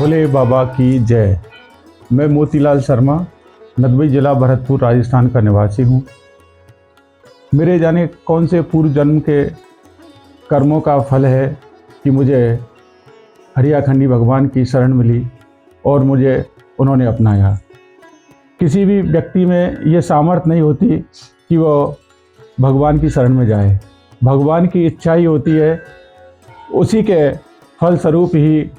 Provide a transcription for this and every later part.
भोले बाबा की जय। मैं मोतीलाल शर्मा, नदबई जिला भरतपुर राजस्थान का निवासी हूँ। मेरे जाने कौन से पूर्व जन्म के कर्मों का फल है कि मुझे हरियाखंडी भगवान की शरण मिली और मुझे उन्होंने अपनाया। किसी भी व्यक्ति में ये सामर्थ्य नहीं होती कि वो भगवान की शरण में जाए। भगवान की इच्छा ही होती है, उसी के फलस्वरूप ही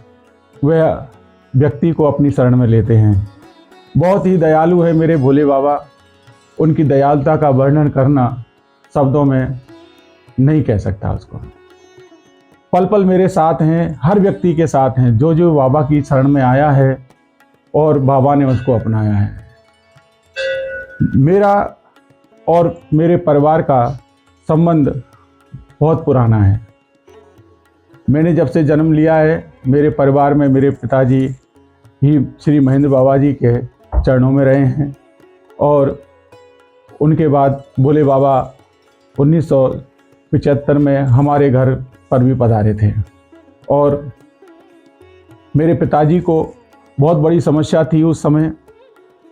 वह व्यक्ति को अपनी शरण में लेते हैं। बहुत ही दयालु है मेरे भोले बाबा। उनकी दयालुता का वर्णन करना शब्दों में नहीं कह सकता उसको। पल पल मेरे साथ हैं, हर व्यक्ति के साथ हैं जो जो बाबा की शरण में आया है और बाबा ने उसको अपनाया है। मेरा और मेरे परिवार का संबंध बहुत पुराना है। मैंने जब से जन्म लिया है, मेरे परिवार में मेरे पिताजी ही श्री महेंद्र बाबा जी के चरणों में रहे हैं और उनके बाद भोले बाबा 1975 में हमारे घर पर भी पधारे थे। और मेरे पिताजी को बहुत बड़ी समस्या थी उस समय।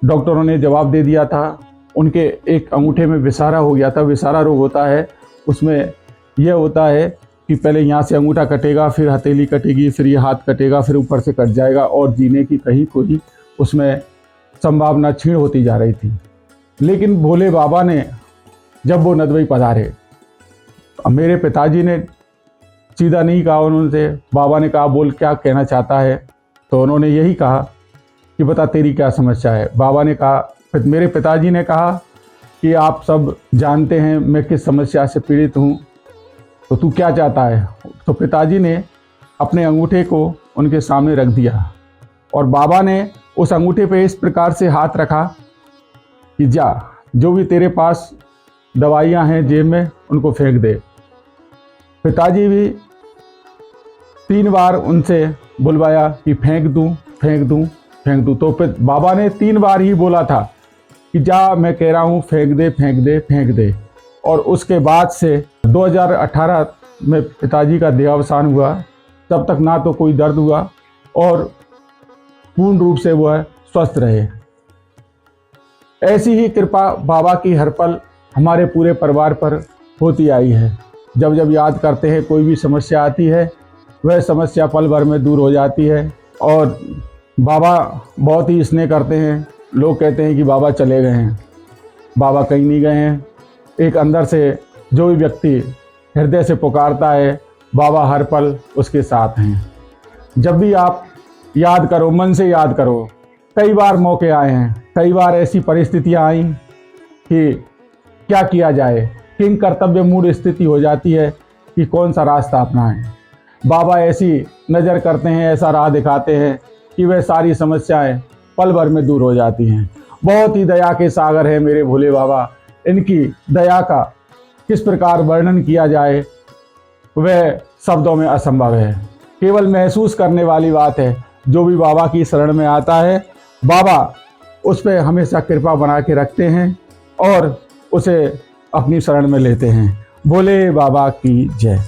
डॉक्टरों ने जवाब दे दिया था, उनके एक अंगूठे में विसारा हो गया था। विसारा रोग होता है, उसमें यह होता है कि पहले यहाँ से अंगूठा कटेगा, फिर हथेली कटेगी, फिर ये हाथ कटेगा, फिर ऊपर से कट जाएगा और जीने की कहीं कोई उसमें संभावना क्षीण होती जा रही थी। लेकिन भोले बाबा ने जब वो नदबई पधारे, मेरे पिताजी ने सीधा नहीं कहा उनसे। बाबा ने कहा, बोल क्या कहना चाहता है? तो उन्होंने यही कहा कि बता तेरी क्या समस्या है। बाबा ने कहा, मेरे पिताजी ने कहा कि आप सब जानते हैं मैं किस समस्या से पीड़ित हूँ, तो तू क्या चाहता है? तो पिताजी ने अपने अंगूठे को उनके सामने रख दिया और बाबा ने उस अंगूठे पे इस प्रकार से हाथ रखा कि जा, जो भी तेरे पास दवाइयाँ हैं जेब में उनको फेंक दे। पिताजी भी 3 बार उनसे बुलवाया कि फेंक दूँ फेंक दूँ फेंक दूँ। तो फिर बाबा ने 3 बार ही बोला था कि जा, मैं कह रहा हूँ फेंक दे फेंक दे फेंक दे। और उसके बाद से 2018 में पिताजी का देहावसान हुआ। तब तक ना तो कोई दर्द हुआ और पूर्ण रूप से वह स्वस्थ रहे। ऐसी ही कृपा बाबा की हर पल हमारे पूरे परिवार पर होती आई है। जब जब याद करते हैं, कोई भी समस्या आती है, वह समस्या पल भर में दूर हो जाती है। और बाबा बहुत ही स्नेह करते हैं। लोग कहते हैं कि बाबा चले गए हैं, बाबा कहीं नहीं गए हैं। एक अंदर से जो भी व्यक्ति हृदय से पुकारता है, बाबा हर पल उसके साथ हैं। जब भी आप याद करो, मन से याद करो। कई बार मौके आए हैं, कई बार ऐसी परिस्थितियां आई कि क्या किया जाए, किंग कर्तव्य मूढ़ स्थिति हो जाती है कि कौन सा रास्ता अपनाएं। बाबा ऐसी नज़र करते हैं, ऐसा राह दिखाते हैं कि वह सारी समस्याएं पल भर में दूर हो जाती हैं। बहुत ही दया के सागर है मेरे भोले बाबा। इनकी दया का किस प्रकार वर्णन किया जाए, वह शब्दों में असंभव है। केवल महसूस करने वाली बात है। जो भी बाबा की शरण में आता है, बाबा उस पर हमेशा कृपा बना के रखते हैं और उसे अपनी शरण में लेते हैं। भोले बाबा की जय।